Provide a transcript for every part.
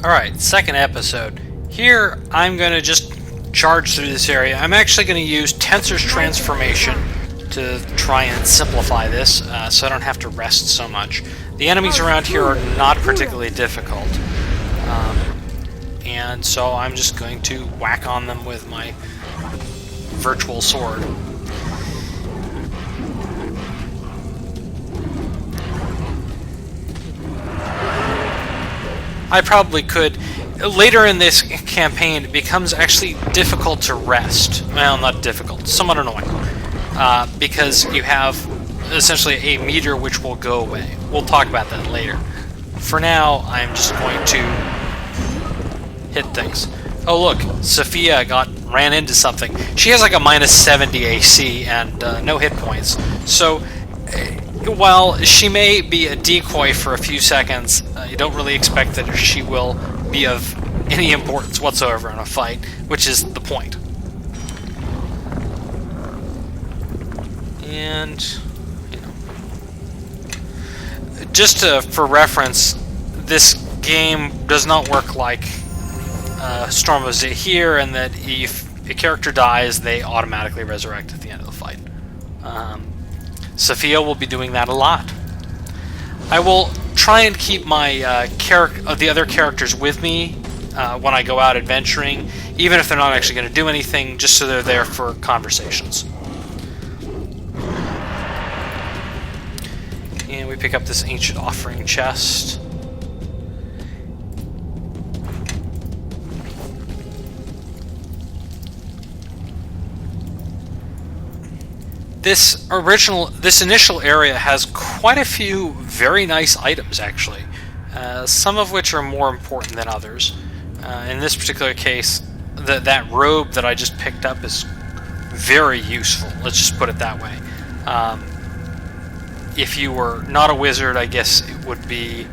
Alright, second episode. Here, I'm going to just charge through this area. I'm actually going to use Tensor's transformation to try and simplify this, so I don't have to rest so much. The enemies around here are not particularly difficult, and so I'm just going to whack on them with my virtual sword. I probably could. Later in this campaign, it becomes actually difficult to rest. Well, not difficult, somewhat annoying. Because you have essentially a meter which will go away. We'll talk about that later. For now, I'm just going to hit things. Oh look, Sophia ran into something. She has like a -70 AC and no hit points. So, while she may be a decoy for a few seconds, you don't really expect that she will be of any importance whatsoever in a fight, which is the point. And, you know, just for reference, this game does not work like Storm of Zahir, and that if a character dies, they automatically resurrect at the end of the fight. Sophia will be doing that a lot. I will try and keep my the other characters with me when I go out adventuring, even if they're not actually going to do anything, just so they're there for conversations. And we pick up this ancient offering chest. This initial area has quite a few very nice items, actually. Some of which are more important than others. In this particular case, that robe that I just picked up is very useful. Let's just put it that way. If you were not a wizard, I guess it would be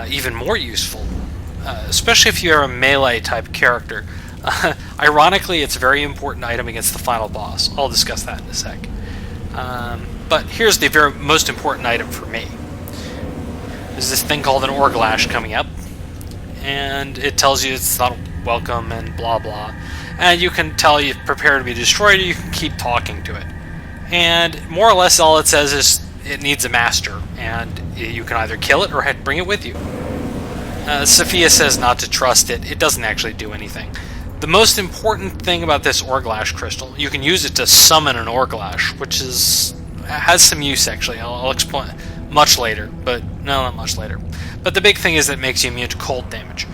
even more useful, especially if you're a melee type character. Ironically, it's a very important item against the final boss. I'll discuss that in a sec. But here's the very most important item for me. There's this thing called an Orglash coming up, and it tells you it's not welcome and blah blah. And you can tell you prepare to be destroyed, or you can keep talking to it. And more or less all it says is it needs a master, and you can either kill it or bring it with you. Sophia says not to trust it. It doesn't actually do anything. The most important thing about this Orglash crystal, you can use it to summon an Orglash, which has some use actually. I'll explain much later, but no, not much later. But the big thing is that it makes you immune to cold damage.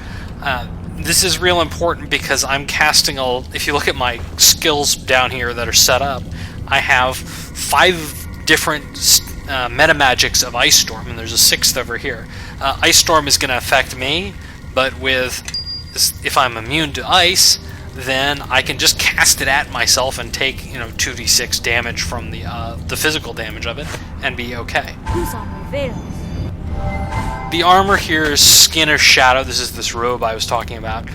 This is real important because I'm casting if you look at my skills down here that are set up, I have 5 different meta magics of Ice Storm, and there's a 6th over here. Ice Storm is going to affect me, but if I'm immune to ice, then I can just cast it at myself and take 2d6 damage from the physical damage of it and be okay. The armor here is Skin of Shadow. This is this robe I was talking about.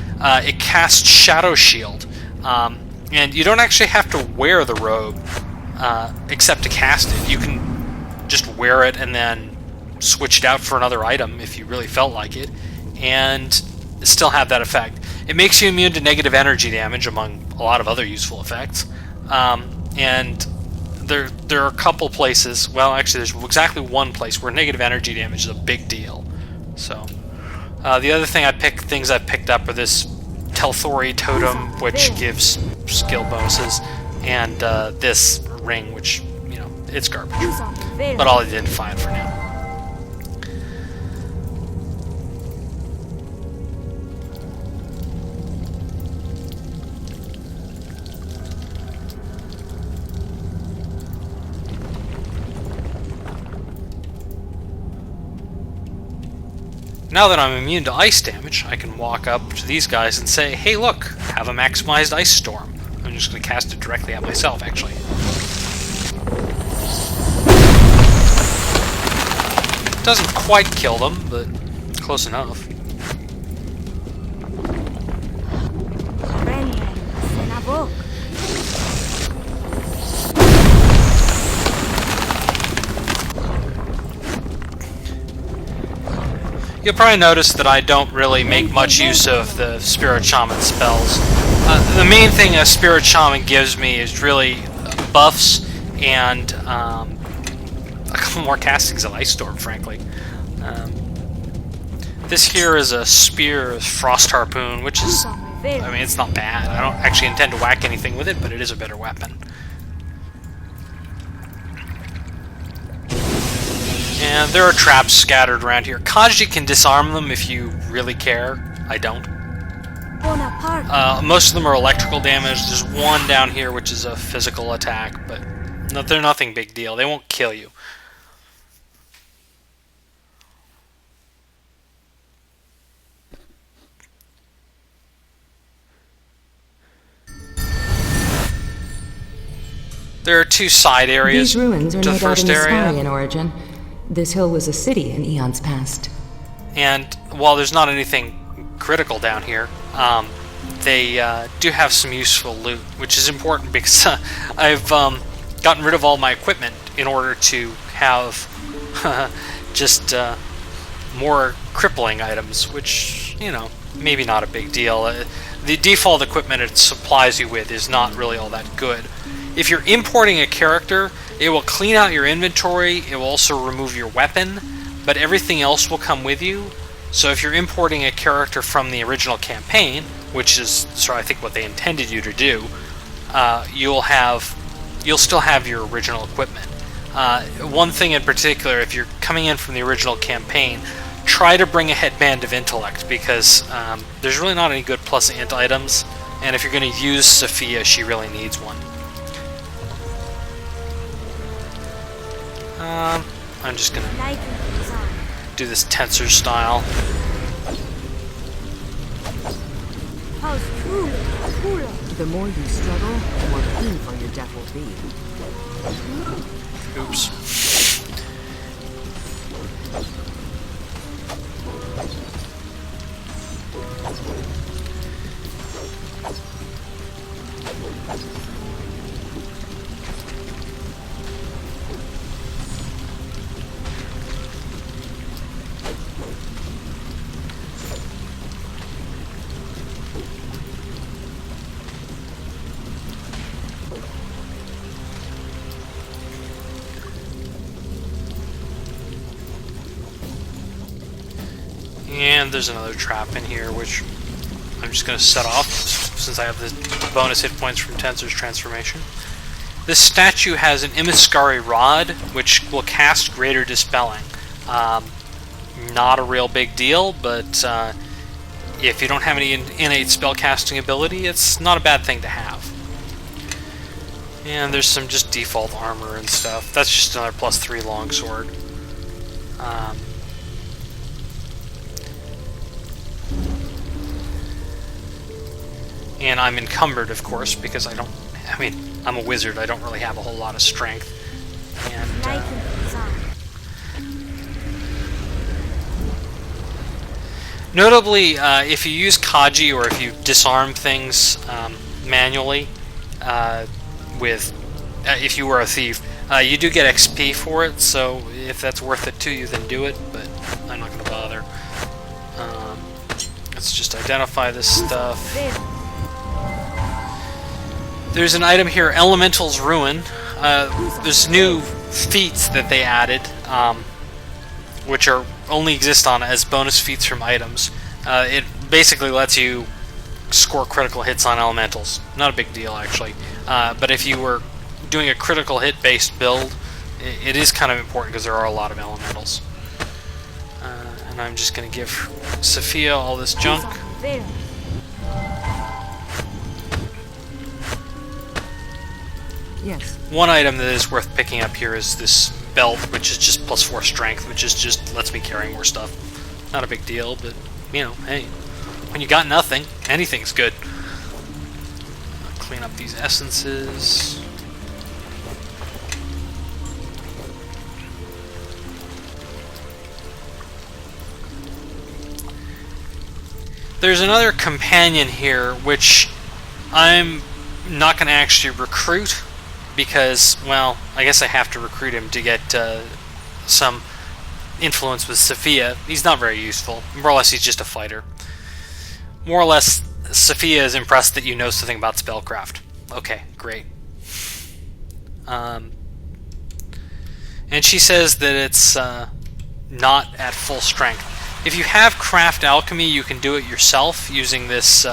It casts Shadow Shield, and you don't actually have to wear the robe except to cast it. You can just wear it and then switch it out for another item if you really felt like it, and still have that effect. It makes you immune to negative energy damage, among a lot of other useful effects. And there are a couple places, well actually there's exactly one place where negative energy damage is a big deal. So the other thing things I picked up are this Telthori totem, which gives skill bonuses, and this ring, which, it's garbage. But I'll identify it for now. Now that I'm immune to ice damage, I can walk up to these guys and say, hey look, have a maximized Ice Storm. I'm just going to cast it directly at myself, actually. Doesn't quite kill them, but close enough. You'll probably notice that I don't really make much use of the Spirit Shaman spells. The main thing a Spirit Shaman gives me is really buffs and a couple more castings of Ice Storm, frankly. This here is a Spear of Frost Harpoon, which is, I mean, it's not bad. I don't actually intend to whack anything with it, but it is a better weapon. And there are traps scattered around here. Kaji can disarm them if you really care. I don't. Most of them are electrical damage. There's one down here which is a physical attack, but they're nothing big deal. They won't kill you. There are two side areas. These ruins are to the made out first in area. in origin. This hill was a city in eons past. And while there's not anything critical down here, they do have some useful loot, which is important because I've gotten rid of all my equipment in order to have just more crippling items, which, you know, maybe not a big deal. The default equipment it supplies you with is not really all that good. If you're importing a character, it will clean out your inventory, it will also remove your weapon, but everything else will come with you. So if you're importing a character from the original campaign, which is sort of, I think, what they intended you to do, you'll still have your original equipment. One thing in particular, if you're coming in from the original campaign, try to bring a headband of intellect, because there's really not any good plus int items, and if you're going to use Sophia, she really needs one. I'm just gonna do this tensor style. The more you struggle, the more painful your death will be. Oops. And there's another trap in here, which I'm just going to set off, since I have the bonus hit points from Tensor's transformation. This statue has an Imiskari Rod, which will cast Greater Dispelling. Not a real big deal, but if you don't have any innate spellcasting ability, it's not a bad thing to have. And there's some just default armor and stuff. That's just another +3 longsword. And I'm encumbered, of course, because I'm a wizard, I don't really have a whole lot of strength. And, notably, if you use Kaji, or if you disarm things manually, if you were a thief, you do get XP for it, so if that's worth it to you, then do it, but I'm not going to bother. Let's just identify this stuff. There's an item here, Elemental's Ruin. There's new feats that they added, which only exist as bonus feats from items. It basically lets you score critical hits on elementals. Not a big deal, actually. But if you were doing a critical hit-based build, it is kind of important because there are a lot of elementals. And I'm just going to give Sophia all this junk. Yes. One item that is worth picking up here is this belt, which is just +4 strength, which is just lets me carry more stuff. Not a big deal, but, you know, hey, when you got nothing, anything's good. I'll clean up these essences. There's another companion here, which I'm not going to actually recruit, because, well, I guess I have to recruit him to get some influence with Sophia. He's not very useful. More or less, he's just a fighter. More or less, Sophia is impressed that you know something about spellcraft. Okay, great. And she says that it's not at full strength. If you have craft alchemy, you can do it yourself using this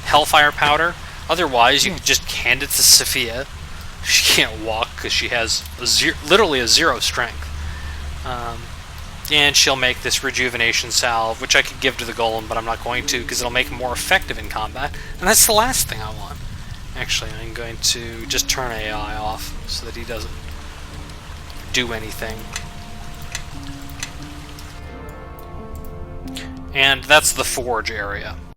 hellfire powder. Otherwise, you can just hand it to Sophia. She can't walk because she has literally a 0 strength. And she'll make this rejuvenation salve, which I could give to the golem, but I'm not going to because it'll make him more effective in combat. And that's the last thing I want. Actually, I'm going to just turn AI off so that he doesn't do anything. And that's the forge area.